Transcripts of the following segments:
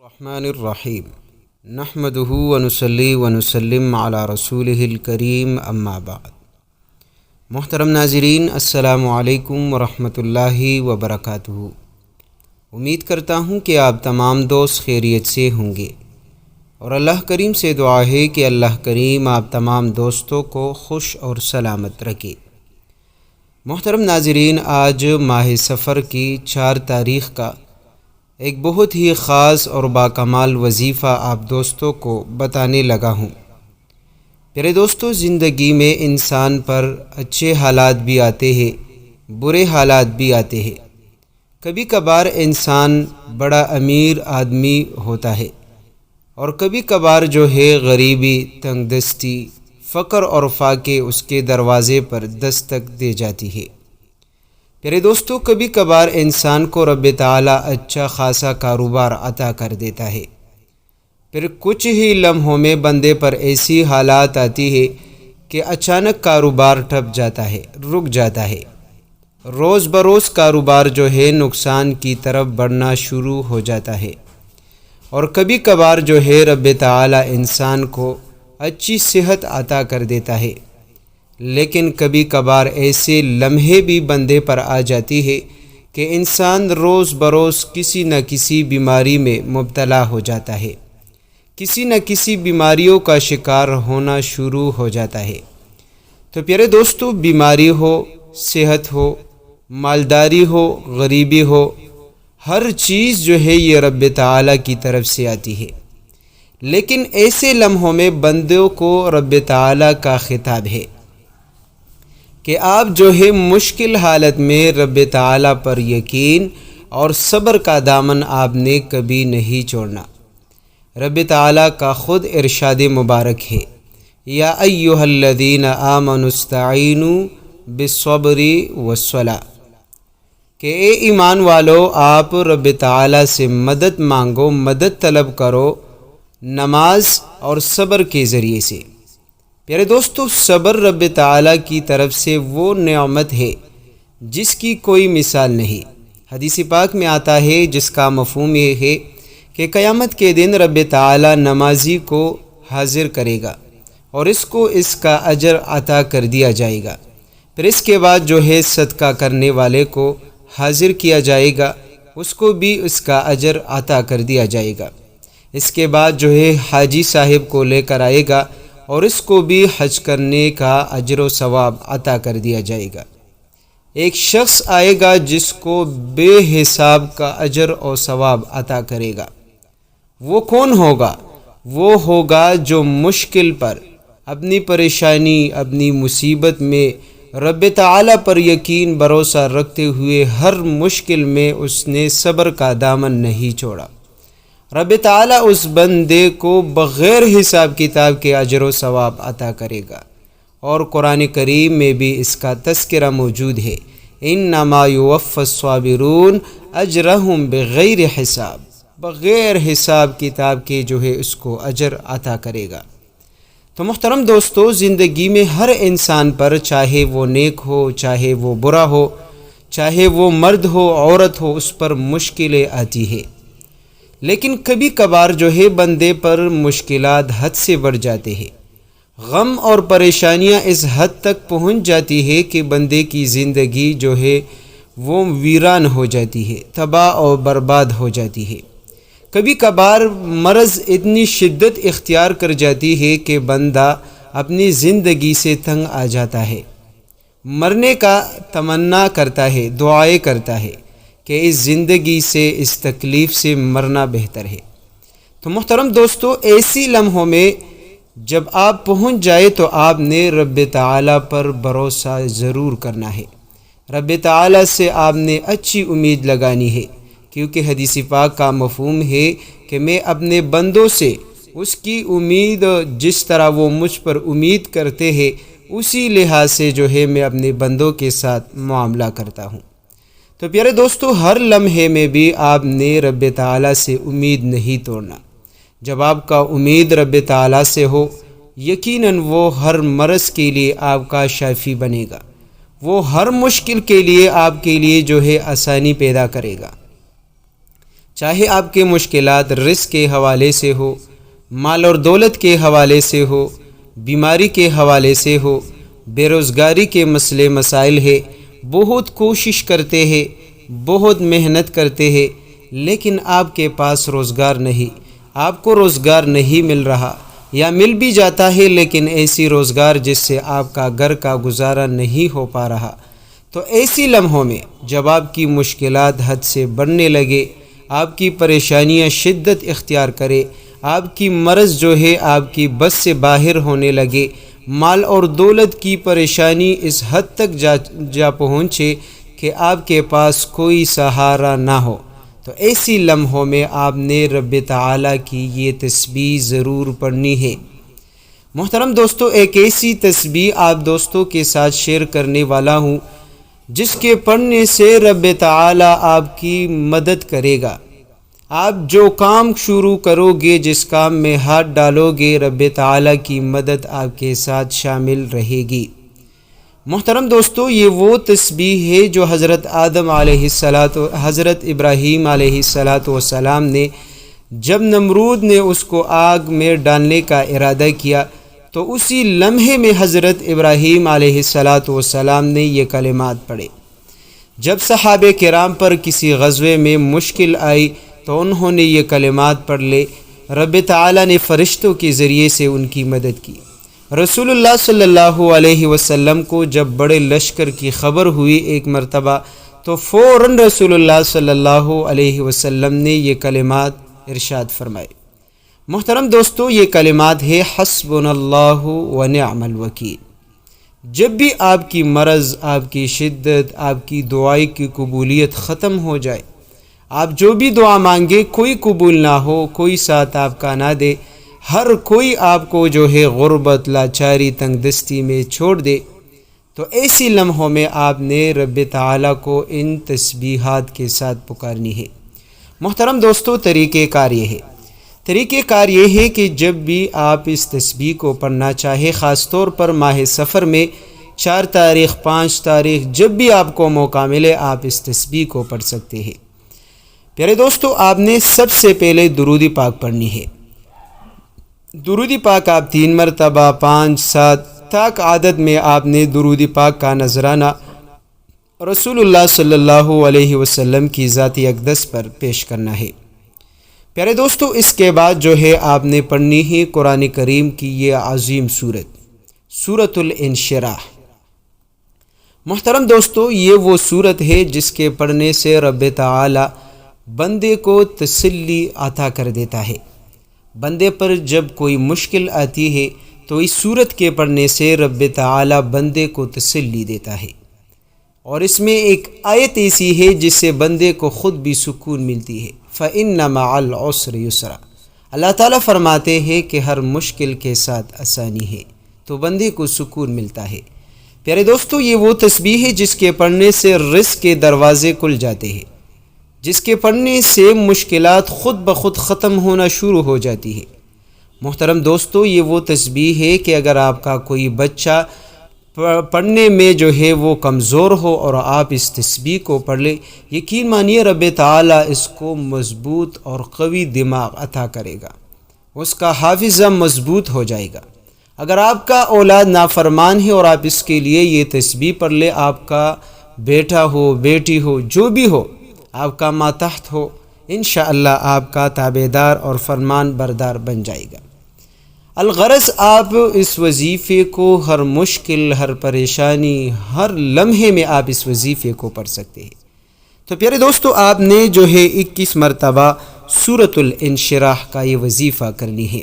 الرحمن الرحیم نحمدہ ونصلی ونسلم علی رسولہ الکریم اما بعد۔ محترم ناظرین، السلام علیکم ورحمۃ اللہ وبرکاتہ۔ امید کرتا ہوں کہ آپ تمام دوست خیریت سے ہوں گے، اور اللہ کریم سے دعا ہے کہ اللہ کریم آپ تمام دوستوں کو خوش اور سلامت رکھے۔ محترم ناظرین، آج ماہ سفر کی 4 تاریخ کا ایک بہت ہی خاص اور باکمال وظیفہ آپ دوستوں کو بتانے لگا ہوں۔ پیارے دوستو، زندگی میں انسان پر اچھے حالات بھی آتے ہیں، برے حالات بھی آتے ہیں۔ کبھی کبھار انسان بڑا امیر آدمی ہوتا ہے، اور کبھی کبھار جو ہے غریبی، تنگ دستی، فقر اور فاقے اس کے دروازے پر دستک دے جاتی ہے۔ میرے دوستو، کبھی کبھار انسان کو رب تعالیٰ اچھا خاصا کاروبار عطا کر دیتا ہے، پھر کچھ ہی لمحوں میں بندے پر ایسی حالات آتی ہے کہ اچانک کاروبار ٹھپ جاتا ہے، رک جاتا ہے۔ روز بروز کاروبار جو ہے نقصان کی طرف بڑھنا شروع ہو جاتا ہے، اور کبھی کبھار جو ہے رب تعالیٰ انسان کو اچھی صحت عطا کر دیتا ہے، لیکن کبھی کبھار ایسے لمحے بھی بندے پر آ جاتی ہے کہ انسان روز بروز کسی نہ کسی بیماری میں مبتلا ہو جاتا ہے، کسی نہ کسی بیماریوں کا شکار ہونا شروع ہو جاتا ہے۔ تو پیارے دوستو، بیماری ہو، صحت ہو، مالداری ہو، غریبی ہو، ہر چیز جو ہے یہ رب تعالیٰ کی طرف سے آتی ہے، لیکن ایسے لمحوں میں بندوں کو رب تعالیٰ کا خطاب ہے کہ آپ جو ہے مشکل حالت میں رب تعالیٰ پر یقین اور صبر کا دامن آپ نے کبھی نہیں چھوڑنا۔ رب تعالیٰ کا خود ارشاد مبارک ہے، یا ایھا الذین آمنوا استعینوا بالصبر والصلاۃ، کہ اے ایمان والو، آپ رب تعالیٰ سے مدد مانگو، مدد طلب کرو نماز اور صبر کے ذریعے سے۔ پیارے دوستو، صبر رب تعالیٰ کی طرف سے وہ نعمت ہے جس کی کوئی مثال نہیں۔ حدیث پاک میں آتا ہے، جس کا مفہوم یہ ہے کہ قیامت کے دن رب تعالیٰ نمازی کو حاضر کرے گا اور اس کو اس کا اجر عطا کر دیا جائے گا۔ پھر اس کے بعد جو ہے صدقہ کرنے والے کو حاضر کیا جائے گا، اس کو بھی اس کا اجر عطا کر دیا جائے گا۔ اس کے بعد جو ہے حاجی صاحب کو لے کر آئے گا اور اس کو بھی حج کرنے کا اجر و ثواب عطا کر دیا جائے گا۔ ایک شخص آئے گا جس کو بے حساب کا اجر و ثواب عطا کرے گا۔ وہ کون ہوگا؟ وہ ہوگا جو مشکل پر، اپنی پریشانی، اپنی مصیبت میں رب تعالیٰ پر یقین بھروسہ رکھتے ہوئے ہر مشکل میں اس نے صبر کا دامن نہیں چھوڑا۔ رب تعالیٰ اس بندے کو بغیر حساب کتاب کے اجر و ثواب عطا کرے گا، اور قرآن کریم میں بھی اس کا تذکرہ موجود ہے، انما یوفی الصابرون اجرہم بغیر حساب، بغیر حساب کتاب کے جو ہے اس کو اجر عطا کرے گا۔ تو محترم دوستو، زندگی میں ہر انسان پر، چاہے وہ نیک ہو، چاہے وہ برا ہو، چاہے وہ مرد ہو، عورت ہو، اس پر مشکلیں آتی ہے، لیکن کبھی کبھار جو ہے بندے پر مشکلات حد سے بڑھ جاتے ہیں۔ غم اور پریشانیاں اس حد تک پہنچ جاتی ہے کہ بندے کی زندگی جو ہے وہ ویران ہو جاتی ہے، تباہ اور برباد ہو جاتی ہے۔ کبھی کبھار مرض اتنی شدت اختیار کر جاتی ہے کہ بندہ اپنی زندگی سے تنگ آ جاتا ہے، مرنے کا تمنا کرتا ہے، دعائیں کرتا ہے کہ اس زندگی سے، اس تکلیف سے مرنا بہتر ہے۔ تو محترم دوستو، ایسی لمحوں میں جب آپ پہنچ جائے تو آپ نے رب تعالیٰ پر بھروسہ ضرور کرنا ہے، رب تعالیٰ سے آپ نے اچھی امید لگانی ہے، کیونکہ حدیث پاک کا مفہوم ہے کہ میں اپنے بندوں سے اس کی امید، جس طرح وہ مجھ پر امید کرتے ہیں، اسی لحاظ سے جو ہے میں اپنے بندوں کے ساتھ معاملہ کرتا ہوں۔ تو پیارے دوستو، ہر لمحے میں بھی آپ نے رب تعالیٰ سے امید نہیں توڑنا۔ جب آپ کا امید رب تعالیٰ سے ہو، یقیناً وہ ہر مرض کے لیے آپ کا شافی بنے گا، وہ ہر مشکل کے لیے آپ کے لیے جو ہے آسانی پیدا کرے گا۔ چاہے آپ کے مشکلات رزق کے حوالے سے ہو، مال اور دولت کے حوالے سے ہو، بیماری کے حوالے سے ہو، بے روزگاری کے مسئلے مسائل ہے، بہت کوشش کرتے ہیں، بہت محنت کرتے ہیں، لیکن آپ کے پاس روزگار نہیں، آپ کو روزگار نہیں مل رہا، یا مل بھی جاتا ہے لیکن ایسی روزگار جس سے آپ کا گھر کا گزارا نہیں ہو پا رہا، تو ایسی لمحوں میں جب آپ کی مشکلات حد سے بڑھنے لگے، آپ کی پریشانیاں شدت اختیار کرے، آپ کی مرض جو ہے آپ کی بس سے باہر ہونے لگے، مال اور دولت کی پریشانی اس حد تک جا پہنچے کہ آپ کے پاس کوئی سہارا نہ ہو، تو ایسی لمحوں میں آپ نے رب تعالیٰ کی یہ تسبیح ضرور پڑھنی ہے۔ محترم دوستو، ایک ایسی تسبیح آپ دوستوں کے ساتھ شیئر کرنے والا ہوں جس کے پڑھنے سے رب تعالیٰ آپ کی مدد کرے گا۔ آپ جو کام شروع کرو گے، جس کام میں ہاتھ ڈالو گے، رب تعالیٰ کی مدد آپ کے ساتھ شامل رہے گی۔ محترم دوستو، یہ وہ تسبیح ہے جو حضرت حضرت ابراہیم علیہ السلام نے جب نمرود نے اس کو آگ میں ڈالنے کا ارادہ کیا تو اسی لمحے میں حضرت ابراہیم علیہ السلام نے یہ کلمات پڑھے۔ جب صحابہ کرام پر کسی غزوے میں مشکل آئی تو انہوں نے یہ کلمات پڑھ لے، رب تعالیٰ نے فرشتوں کے ذریعے سے ان کی مدد کی۔ رسول اللہ صلی اللہ علیہ وسلم کو جب بڑے لشکر کی خبر ہوئی ایک مرتبہ، تو فوراً رسول اللہ صلی اللہ علیہ وسلم نے یہ کلمات ارشاد فرمائے۔ محترم دوستو، یہ کلمات ہے حسبنا اللہ ونعم الوکیل۔ جب بھی آپ کی مرض، آپ کی شدت، آپ کی دعائی کی قبولیت ختم ہو جائے، آپ جو بھی دعا مانگے کوئی قبول نہ ہو، کوئی ساتھ آپ کا نہ دے، ہر کوئی آپ کو جو ہے غربت، لاچاری، تنگ دستی میں چھوڑ دے، تو ایسی لمحوں میں آپ نے رب تعالیٰ کو ان تسبیحات کے ساتھ پکارنی ہے۔ محترم دوستو، طریقہ کار یہ ہے کہ جب بھی آپ اس تسبیح کو پڑھنا چاہے، خاص طور پر ماہ سفر میں 4 تاریخ، 5 تاریخ، جب بھی آپ کو موقع ملے آپ اس تسبیح کو پڑھ سکتے ہیں۔ پیارے دوستو، آپ نے سب سے پہلے درود پاک پڑھنی ہے۔ درود پاک آپ 3 مرتبہ، 5، 7 تک عدد میں آپ نے درود پاک کا نذرانہ رسول اللہ صلی اللہ علیہ وسلم کی ذات اقدس پر پیش کرنا ہے۔ پیارے دوستو، اس کے بعد جو ہے آپ نے پڑھنی ہے قرآن کریم کی یہ عظیم سورۃ الانشراح۔ محترم دوستو، یہ وہ سورت ہے جس کے پڑھنے سے رب تعالی بندے کو تسلی عطا کر دیتا ہے۔ بندے پر جب کوئی مشکل آتی ہے تو اس سورت کے پڑھنے سے رب تعالی بندے کو تسلی دیتا ہے، اور اس میں ایک آیت ایسی ہے جس سے بندے کو خود بھی سکون ملتی ہے، فَإِنَّ مَعَ الْعُسْرِ يُسْرًا۔ اللہ تعالیٰ فرماتے ہیں کہ ہر مشکل کے ساتھ آسانی ہے، تو بندے کو سکون ملتا ہے۔ پیارے دوستو، یہ وہ تسبیح ہے جس کے پڑھنے سے رزق کے دروازے کھل جاتے ہیں، جس کے پڑھنے سے مشکلات خود بخود ختم ہونا شروع ہو جاتی ہے۔ محترم دوستو، یہ وہ تسبیح ہے کہ اگر آپ کا کوئی بچہ پڑھنے میں جو ہے وہ کمزور ہو اور آپ اس تسبیح کو پڑھ لیں، یقین مانیے رب تعالیٰ اس کو مضبوط اور قوی دماغ عطا کرے گا، اس کا حافظہ مضبوط ہو جائے گا۔ اگر آپ کا اولاد نافرمان ہے اور آپ اس کے لیے یہ تسبیح پڑھ لیں، آپ کا بیٹا ہو، بیٹی ہو، جو بھی ہو، آپ کا ماتحت ہو، انشاءاللہ آپ کا تابعدار اور فرمان بردار بن جائے گا۔ الغرض آپ اس وظیفے کو ہر مشکل، ہر پریشانی، ہر لمحے میں آپ اس وظیفے کو پڑھ سکتے ہیں۔ تو پیارے دوستو، آپ نے جو ہے 21 مرتبہ سورۃ الانشراح کا یہ وظیفہ کرنی ہے۔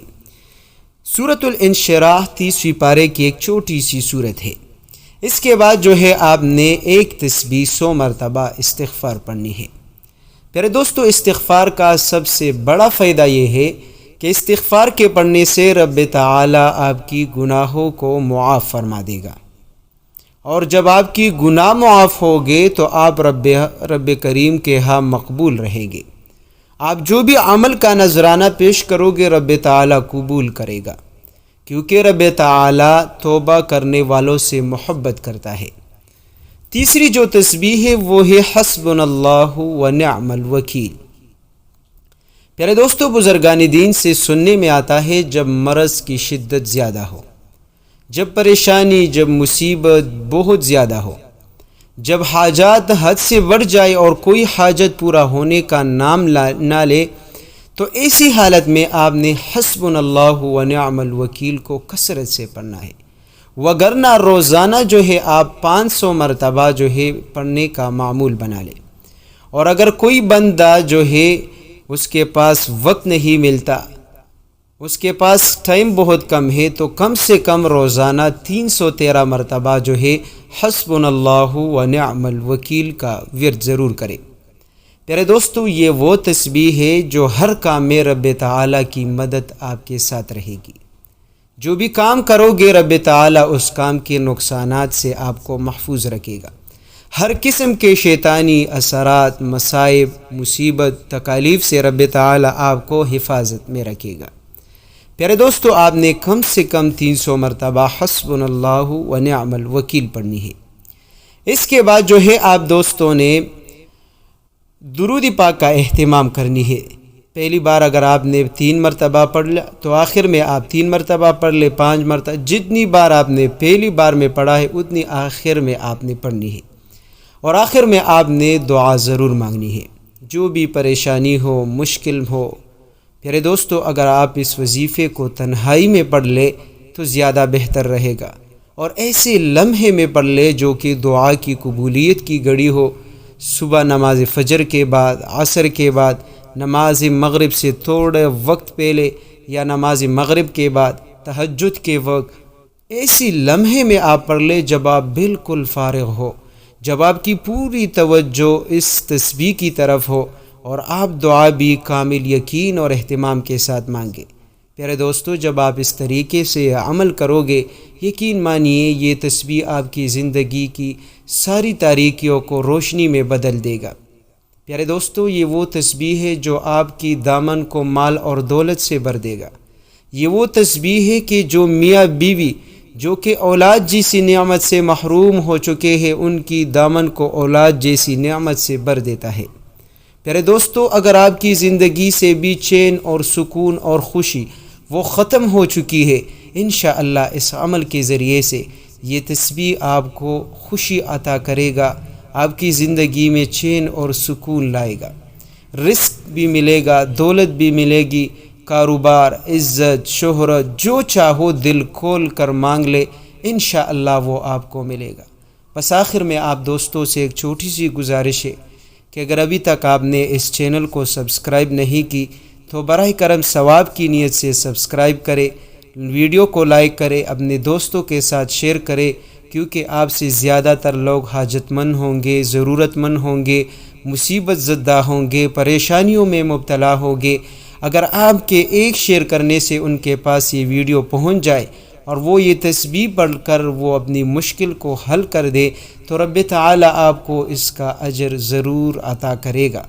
سورۃ الانشراح 30ویں پارے کی ایک چھوٹی سی سورت ہے۔ اس کے بعد جو ہے آپ نے ایک تسبیح 100 مرتبہ استغفار پڑھنی ہے۔ پیارے دوستو، استغفار کا سب سے بڑا فائدہ یہ ہے کہ استغفار کے پڑھنے سے رب تعالی آپ کی گناہوں کو معاف فرما دے گا، اور جب آپ کی گناہ معاف ہوگے تو آپ رب کریم کے ہاں مقبول رہیں گے۔ آپ جو بھی عمل کا نذرانہ پیش کرو گے رب تعالی قبول کرے گا، کیونکہ رب تعالی توبہ کرنے والوں سے محبت کرتا ہے۔ تیسری جو تسبیح ہے وہ ہے حسبنا اللہ ونعم الوکیل۔ پیارے دوستو، بزرگان دین سے سننے میں آتا ہے جب مرض کی شدت زیادہ ہو، جب پریشانی، جب مصیبت بہت زیادہ ہو، جب حاجات حد سے بڑھ جائے اور کوئی حاجت پورا ہونے کا نام نہ لے، تو ایسی حالت میں آپ نے حسبنا اللہ و نعم الوکیل کو کثرت سے پڑھنا ہے، وگرنہ روزانہ جو ہے آپ 500 مرتبہ جو ہے پڑھنے کا معمول بنا لیں۔ اور اگر کوئی بندہ جو ہے اس کے پاس وقت نہیں ملتا، اس کے پاس ٹائم بہت کم ہے، تو کم سے کم روزانہ 313 مرتبہ جو ہے حسبنا اللہ و نعم الوکیل کا ورد ضرور کرے۔ پیارے دوستو، یہ وہ تسبیح ہے جو ہر کام میں رب تعالیٰ کی مدد آپ کے ساتھ رہے گی۔ جو بھی کام کرو گے رب تعالیٰ اس کام کے نقصانات سے آپ کو محفوظ رکھے گا، ہر قسم کے شیطانی اثرات، مصائب، مصیبت، تکالیف سے رب تعالیٰ آپ کو حفاظت میں رکھے گا۔ پیارے دوستو، آپ نے کم سے کم 300 مرتبہ حسبنا اللہ و نعم الوکیل پڑھنی ہے۔ اس کے بعد جو ہے آپ دوستوں نے درود پاک کا اہتمام کرنی ہے۔ پہلی بار اگر آپ نے 3 مرتبہ پڑھ لیا تو آخر میں آپ 3 مرتبہ پڑھ لے، 5 مرتبہ، جتنی بار آپ نے پہلی بار میں پڑھا ہے اتنی آخر میں آپ نے پڑھنی ہے۔ اور آخر میں آپ نے دعا ضرور مانگنی ہے، جو بھی پریشانی ہو، مشکل ہو۔ پیارے دوستو، اگر آپ اس وظیفے کو تنہائی میں پڑھ لے تو زیادہ بہتر رہے گا، اور ایسے لمحے میں پڑھ لے جو کہ دعا کی قبولیت کی گھڑی ہو۔ صبح نماز فجر کے بعد، عصر کے بعد، نماز مغرب سے تھوڑے وقت پہلے، یا نماز مغرب کے بعد، تہجد کے وقت، ایسی لمحے میں آپ پڑھ لے جب آپ بالکل فارغ ہو، جب آپ کی پوری توجہ اس تسبیح کی طرف ہو، اور آپ دعا بھی کامل یقین اور اہتمام کے ساتھ مانگے۔ پیارے دوستو، جب آپ اس طریقے سے عمل کرو گے، یقین مانیے یہ تسبیح آپ کی زندگی کی ساری تاریکیوں کو روشنی میں بدل دے گا۔ پیارے دوستو، یہ وہ تسبیح ہے جو آپ کی دامن کو مال اور دولت سے بھر دے گا۔ یہ وہ تسبیح ہے کہ جو میاں بیوی جو کہ اولاد جیسی نعمت سے محروم ہو چکے ہیں، ان کی دامن کو اولاد جیسی نعمت سے بھر دیتا ہے۔ پیارے دوستو، اگر آپ کی زندگی سے بھی چین اور سکون اور خوشی وہ ختم ہو چکی ہے، انشاءاللہ اس عمل کے ذریعے سے یہ تسبیح آپ کو خوشی عطا کرے گا، آپ کی زندگی میں چین اور سکون لائے گا، رزق بھی ملے گا، دولت بھی ملے گی، کاروبار، عزت، شہرت، جو چاہو دل کھول کر مانگ لے، انشاءاللہ وہ آپ کو ملے گا۔ بس آخر میں آپ دوستوں سے ایک چھوٹی سی گزارش ہے کہ اگر ابھی تک آپ نے اس چینل کو سبسکرائب نہیں کی تو براہ کرم ثواب کی نیت سے سبسکرائب کرے، ویڈیو کو لائک کرے، اپنے دوستوں کے ساتھ شیئر کرے، کیونکہ آپ سے زیادہ تر لوگ حاجت مند ہوں گے، ضرورت مند ہوں گے، مصیبت زدہ ہوں گے، پریشانیوں میں مبتلا ہوں گے۔ اگر آپ کے ایک شیئر کرنے سے ان کے پاس یہ ویڈیو پہنچ جائے اور وہ یہ تسبیح پڑھ کر وہ اپنی مشکل کو حل کر دے، تو رب تعالیٰ آپ کو اس کا اجر ضرور عطا کرے گا۔